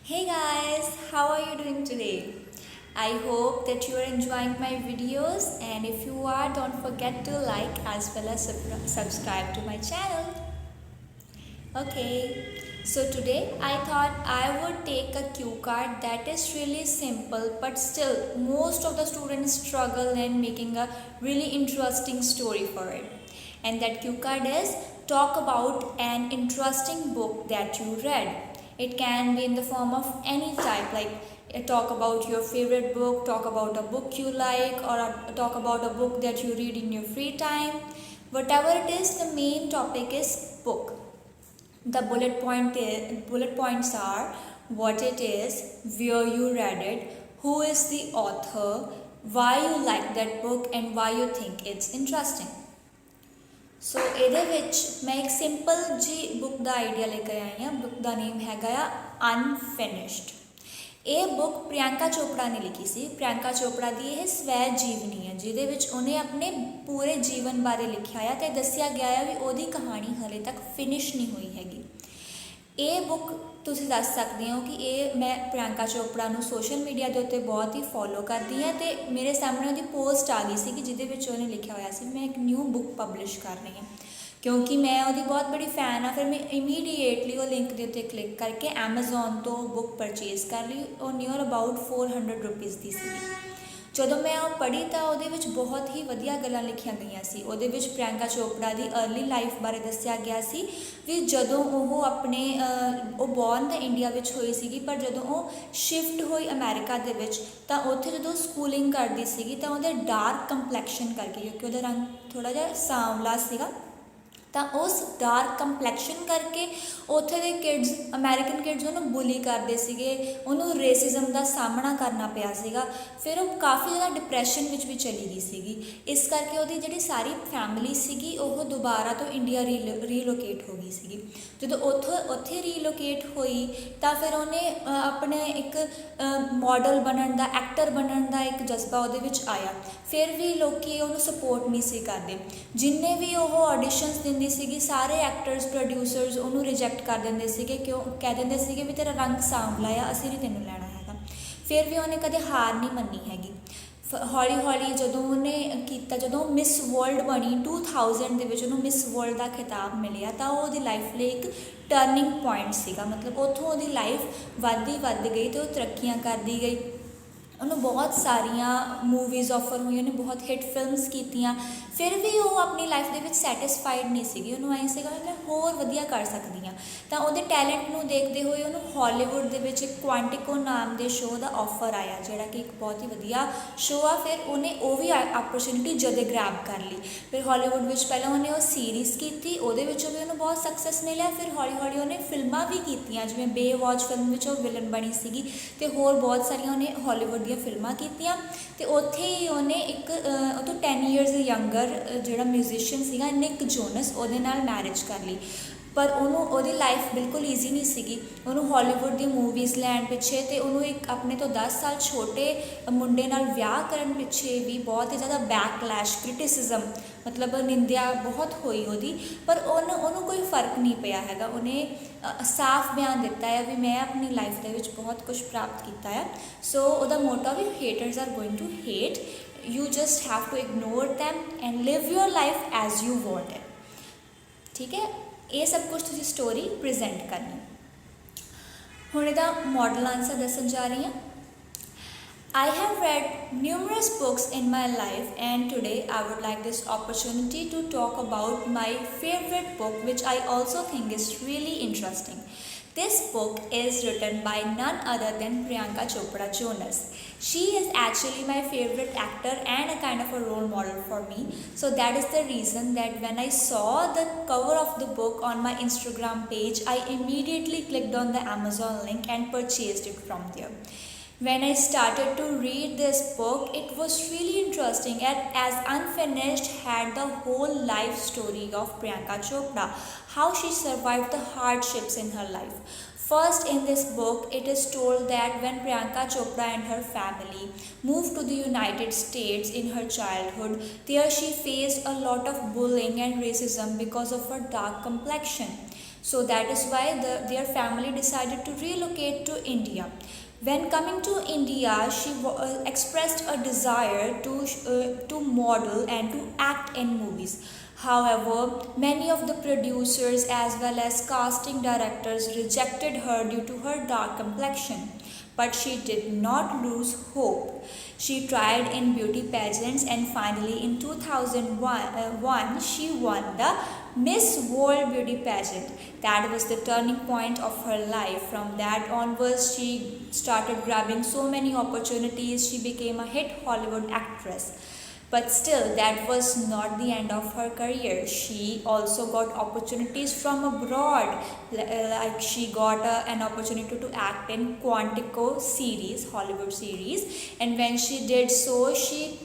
Hey guys, how are you doing today? I hope that you are enjoying my videos, and if you are, don't forget to like as well as subscribe to my channel. Okay, so today I thought I would take a cue card that is really simple, but still most of the students struggle in making a really interesting story for it. And that cue card is talk about an interesting book that you read. It can be in the form of any type, like talk about your favorite book, talk about a book you like, or talk about a book that you read in your free time. Whatever it is, the main topic is book. The bullet points are what it is, where you read it, who is the author, why you like that book, and why you think it's interesting. ਸੋ ਇਹਦੇ ਵਿੱਚ ਮੈਂ ਇੱਕ simple ਜੀ book ਦਾ idea ਲੈ ਕੇ ਆਈ ਹਾਂ। Book ਦਾ ਨੇਮ ਹੈਗਾ ਆ unfinished. ਇਹ ਬੁੱਕ ਪ੍ਰਿਯੰਕਾ ਚੋਪੜਾ ਨੇ ਲਿਖੀ ਸੀ। ਪ੍ਰਿਯੰਕਾ ਚੋਪੜਾ ਦੀ ਇਹ ਸਵੈ ਜੀਵਨੀ ਹੈ, ਜਿਹਦੇ ਵਿੱਚ ਉਹਨੇ ਆਪਣੇ ਪੂਰੇ ਜੀਵਨ ਬਾਰੇ ਲਿਖਿਆ ਆ ਅਤੇ ਦੱਸਿਆ ਗਿਆ ਆ ਵੀ ਉਹਦੀ ਕਹਾਣੀ ਹਲੇ ਤੱਕ ਫਿਨਿਸ਼ ਨਹੀਂ ਹੋਈ ਹੈਗੀ। ਇਹ ਬੁੱਕ ਤੁਸੀਂ ਦੱਸ ਸਕਦੇ ਹੋ ਕਿ ਇਹ ਮੈਂ ਪ੍ਰਿਯੰਕਾ ਚੋਪੜਾ ਨੂੰ ਸੋਸ਼ਲ ਮੀਡੀਆ ਦੇ ਉੱਤੇ ਬਹੁਤ ਹੀ ਫੋਲੋ ਕਰਦੀ ਹਾਂ ਅਤੇ ਮੇਰੇ ਸਾਹਮਣੇ ਉਹਦੀ ਪੋਸਟ ਆ ਗਈ ਸੀ ਕਿ ਜਿਹਦੇ ਵਿੱਚ ਉਹਨੇ ਲਿਖਿਆ ਹੋਇਆ ਸੀ ਮੈਂ ਇੱਕ ਨਿਊ ਬੁੱਕ ਪਬਲਿਸ਼ ਕਰ ਰਹੀ ਹਾਂ। ਕਿਉਂਕਿ ਮੈਂ ਉਹਦੀ ਬਹੁਤ ਬੜੀ ਫੈਨ ਆ, ਫਿਰ ਮੈਂ ਇਮੀਡੀਏਟਲੀ ਉਹ ਲਿੰਕ ਦੇ ਉੱਤੇ ਕਲਿੱਕ ਕਰਕੇ ਐਮਾਜ਼ੋਨ ਤੋਂ ਬੁੱਕ ਪਰਚੇਜ਼ ਕਰ ਲਈ। ਉਹ ਨੀਅਰ ਅਬਾਊਟ 400 ਰੁਪੀਜ਼ ਦੀ ਸੀ। ਜਦੋਂ ਮੈਂ ਉਹ ਪੜ੍ਹੀ ਤਾਂ ਉਹਦੇ ਵਿੱਚ ਬਹੁਤ ਹੀ ਵਧੀਆ ਗੱਲਾਂ ਲਿਖੀਆਂ ਗਈਆਂ ਸੀ। ਉਹਦੇ ਵਿੱਚ ਪ੍ਰਿਯੰਕਾ ਚੋਪੜਾ ਦੀ ਅਰਲੀ ਲਾਈਫ ਬਾਰੇ ਦੱਸਿਆ ਗਿਆ ਸੀ ਵੀ ਜਦੋਂ ਉਹ ਆਪਣੇ ਉਹ ਬੋਰਨ ਤਾਂ ਇੰਡੀਆ ਵਿੱਚ ਹੋਈ ਸੀਗੀ, ਪਰ ਜਦੋਂ ਉਹ ਸ਼ਿਫਟ ਹੋਈ ਅਮਰੀਕਾ ਦੇ ਵਿੱਚ ਤਾਂ ਉੱਥੇ ਜਦੋਂ ਸਕੂਲਿੰਗ ਕਰਦੀ ਸੀਗੀ ਤਾਂ ਉਹਦੇ ਡਾਰਕ ਕੰਪਲੈਕਸ਼ਨ ਕਰਕੇ, ਕਿਉਂਕਿ ਉਹਦਾ ਰੰਗ ਥੋੜ੍ਹਾ ਜਿਹਾ ਸਾਂਵਲਾ ਸੀਗਾ, ਤਾਂ ਉਸ ਡਾਰਕ ਕੰਪਲੈਕਸ਼ਨ ਕਰਕੇ ਉੱਥੇ ਦੇ ਕਿਡਸ, ਅਮਰੀਕਨ ਕਿਡਸ ਉਹਨੂੰ ਬੁਲੀ ਕਰਦੇ ਸੀਗੇ, ਉਹਨੂੰ ਰੇਸਿਜ਼ਮ ਦਾ ਸਾਹਮਣਾ ਕਰਨਾ ਪਿਆ ਸੀਗਾ। ਫਿਰ ਉਹ ਕਾਫੀ ਜ਼ਿਆਦਾ ਡਿਪਰੈਸ਼ਨ ਵਿੱਚ ਵੀ ਚਲੀ ਗਈ ਸੀਗੀ। ਇਸ ਕਰਕੇ ਉਹਦੀ ਜਿਹੜੀ ਸਾਰੀ ਫੈਮਿਲੀ ਸੀਗੀ ਉਹ ਦੁਬਾਰਾ ਤੋਂ ਇੰਡੀਆ ਰੀਲੋਕੇਟ ਹੋ ਗਈ ਸੀਗੀ। ਜਦੋਂ ਉੱਥੇ ਰੀਲੋਕੇਟ ਹੋਈ ਤਾਂ ਫਿਰ ਉਹਨੇ ਆਪਣੇ ਇੱਕ ਮਾਡਲ ਬਣਨ ਦਾ, ਐਕਟਰ ਬਣਨ ਦਾ ਇੱਕ ਜਜ਼ਬਾ ਉਹਦੇ ਵਿੱਚ ਆਇਆ। ਫਿਰ ਵੀ ਲੋਕ ਉਹਨੂੰ ਸਪੋਰਟ ਨਹੀਂ ਸੀ ਕਰਦੇ। ਜਿੰਨੇ ਵੀ ਉਹ ਆਡੀਸ਼ਨਸ ਦਿੰਦੀ ਸੀਗੀ ਸਾਰੇ ਐਕਟਰਸ, ਪ੍ਰੋਡਿਊਸਰਸ ਉਹਨੂੰ ਰਿਜੈਕਟ ਕਰ ਦਿੰਦੇ ਸੀਗੇ। ਕਿਉਂ ਕਹਿ ਦਿੰਦੇ ਸੀਗੇ ਵੀ ਤੇਰਾ ਰੰਗ ਸਾਂਵਲਾ ਆ, ਅਸੀਂ ਨਹੀਂ ਤੈਨੂੰ ਲੈਣਾ ਹੈਗਾ। ਫਿਰ ਵੀ ਉਹਨੇ ਕਦੇ ਹਾਰ ਨਹੀਂ ਮੰਨੀ ਹੈਗੀ। ਹੌਲੀ ਹੌਲੀ ਜਦੋਂ ਉਹਨੇ ਕੀਤਾ, ਜਦੋਂ ਮਿਸ ਵਰਲਡ ਬਣੀ 2000 ਦੇ ਵਿੱਚ ਉਹਨੂੰ ਮਿਸ ਵਰਲਡ ਦਾ ਖਿਤਾਬ ਮਿਲਿਆ ਤਾਂ ਉਹ ਉਹਦੀ ਲਾਈਫ ਲਈ ਇੱਕ ਟਰਨਿੰਗ ਪੁਆਇੰਟ ਸੀਗਾ। ਮਤਲਬ ਉੱਥੋਂ ਉਹਦੀ ਲਾਈਫ ਵੱਧ ਗਈ ਅਤੇ ਉਹ ਤਰੱਕੀਆਂ ਕਰਦੀ ਗਈ। ਉਹਨੂੰ ਬਹੁਤ ਸਾਰੀਆਂ ਮੂਵੀਜ਼ ਆਫਰ ਹੋਈਆਂ, ਉਹਨੇ ਬਹੁਤ ਹਿੱਟ ਫਿਲਮਸ ਕੀਤੀਆਂ। ਫਿਰ ਵੀ ਉਹ ਆਪਣੀ ਲਾਈਫ ਦੇ ਵਿੱਚ ਸੈਟਿਸਫਾਈਡ ਨਹੀਂ ਸੀਗੀ। ਉਹਨੂੰ ਐਂ ਸੀਗਾ ਮੈਂ ਹੋਰ ਵਧੀਆ ਕਰ ਸਕਦੀ ਹਾਂ। ਤਾਂ ਉਹਦੇ ਟੈਲੈਂਟ ਨੂੰ ਦੇਖਦੇ ਹੋਏ ਉਹਨੂੰ ਹਾਲੀਵੁੱਡ ਦੇ ਵਿੱਚ ਇੱਕ ਕੁਆਂਟਿਕੋ ਨਾਮ ਦੇ ਸ਼ੋਅ ਦਾ ਆਫਰ ਆਇਆ, ਜਿਹੜਾ ਕਿ ਇੱਕ ਬਹੁਤ ਹੀ ਵਧੀਆ ਸ਼ੋਅ ਆ। ਫਿਰ ਉਹਨੇ ਉਹ ਵੀ ਆਪਰਚੁਨਿਟੀ ਜਦੇ ਗ੍ਰੈਬ ਕਰ ਲਈ। ਫਿਰ ਹਾਲੀਵੁੱਡ ਵਿੱਚ ਪਹਿਲਾਂ ਉਹਨੇ ਉਹ ਸੀਰੀਜ਼ ਕੀਤੀ, ਉਹਦੇ ਵਿੱਚੋਂ ਵੀ ਉਹਨੂੰ ਬਹੁਤ ਸਕਸੈਸ ਮਿਲਿਆ। ਫਿਰ ਹੌਲੀ ਹੌਲੀ ਉਹਨੇ ਫਿਲਮਾਂ ਵੀ ਕੀਤੀਆਂ, ਜਿਵੇਂ ਬੇਵਾਚ ਫਿਲਮ ਵਿੱਚ ਉਹ ਵਿਲਨ ਬਣੀ ਸੀਗੀ, ਅਤੇ ਹੋਰ ਬਹੁਤ ਸਾਰੀਆਂ ਉਹਨੇ ਹਾਲੀਵੁੱਡ ਦੀਆਂ ਫਿਲਮਾਂ ਕੀਤੀਆਂ। ਅਤੇ ਉੱਥੇ ਹੀ ਉਹਨੇ ਇੱਕ ਉਹ ਤੋਂ 10 years ਯੰਗਰ ਜਿਹੜਾ ਮਿਊਜ਼ੀਸ਼ੀਅਨ ਸੀਗਾ ਨਿਕ ਜੋਨਸ, ਉਹਦੇ ਨਾਲ ਮੈਰਿਜ ਕਰ ਲਈ। ਪਰ ਉਹਦੀ ਲਾਈਫ ਬਿਲਕੁਲ ਈਜ਼ੀ ਨਹੀਂ ਸੀਗੀ। ਉਹਨੂੰ ਹਾਲੀਵੁੱਡ ਦੀ ਮੂਵੀਜ਼ ਲੈਣ ਪਿੱਛੇ ਅਤੇ ਉਹਨੂੰ ਇੱਕ ਆਪਣੇ ਤੋਂ 10 ਸਾਲ ਛੋਟੇ ਮੁੰਡੇ ਨਾਲ ਵਿਆਹ ਕਰਨ ਪਿੱਛੇ ਵੀ ਬਹੁਤ ਹੀ ਜ਼ਿਆਦਾ ਬੈਕਲੈਸ਼, ਕ੍ਰਿਟਿਸਿਜ਼ਮ, ਮਤਲਬ ਨਿੰਦਿਆ ਬਹੁਤ ਹੋਈ ਉਹਦੀ। ਪਰ ਉਹਨੂੰ ਕੋਈ ਫਰਕ ਨਹੀਂ ਪਿਆ ਹੈਗਾ। ਉਹਨੇ ਸਾਫ਼ ਬਿਆਨ ਦਿੱਤਾ ਹੈ ਵੀ ਮੈਂ ਆਪਣੀ ਲਾਈਫ ਦੇ ਵਿੱਚ ਬਹੁਤ ਕੁਝ ਪ੍ਰਾਪਤ ਕੀਤਾ ਹੈ। ਸੋ ਉਹਦਾ ਮੋਟੋ ਵੀ haters are going to hate, you just have to ignore them and live your life as you want it. ਠੀਕ ਹੈ, ਇਹ ਸਭ ਕੁਝ ਤੁਸੀਂ ਸਟੋਰੀ ਪ੍ਰਜੈਂਟ ਕਰਨੀ। ਹੁਣ ਇਹਦਾ ਮੋਡਲ ਆਨਸਰ ਦੱਸਣ ਜਾ ਰਹੀ ਹਾਂ। I have read numerous books in my life, and today I would like this opportunity to talk about my favorite book, which I also think is really interesting. This book is written by none other than Priyanka Chopra Jonas. She is actually my favorite actor and a kind of a role model for me. So that is the reason that when I saw the cover of the book on my Instagram page, I immediately clicked on the Amazon link and purchased it from there. When I started to read this book, it was really interesting, and as Unfinished had the whole life story of Priyanka Chopra, how she survived the hardships in her life. First, in this book, it is told that when Priyanka Chopra and her family moved to the United States in her childhood, there she faced a lot of bullying and racism because of her dark complexion. So that is why their family decided to relocate to India. When coming to India, she expressed a desire to model and to act in movies. However, many of the producers as well as casting directors rejected her due to her dark complexion. But she did not lose hope. She tried in beauty pageants and finally in 2001 she won the Miss World Beauty pageant. That was the turning point of her life. From that onwards, she started grabbing so many opportunities. She became a hit Hollywood actress. But still, that was not the end of her career. She also got opportunities from abroad. Like she got an opportunity to act in Quantico series, Hollywood series. And when she did so, she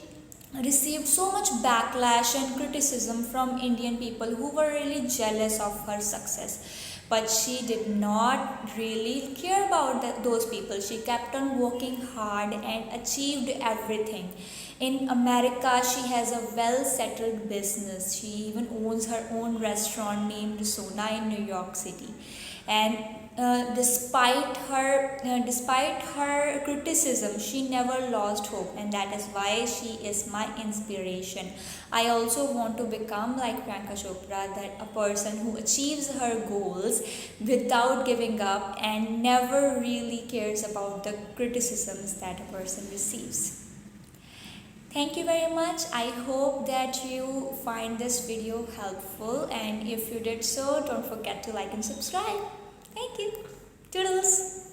received so much backlash and criticism from Indian people who were really jealous of her success. But she did not really care about those people. She kept on working hard and achieved everything. In America, she has a well settled business. She even owns her own restaurant named Sona in New York City. And despite her criticism, she never lost hope, and that is why she is my inspiration. I also want to become like Priyanka Chopra, that a person who achieves her goals without giving up and never really cares about the criticisms that a person receives. Thank you very much. I hope that you find this video helpful, and if you did so, don't forget to like and subscribe. Thank you. Toodles.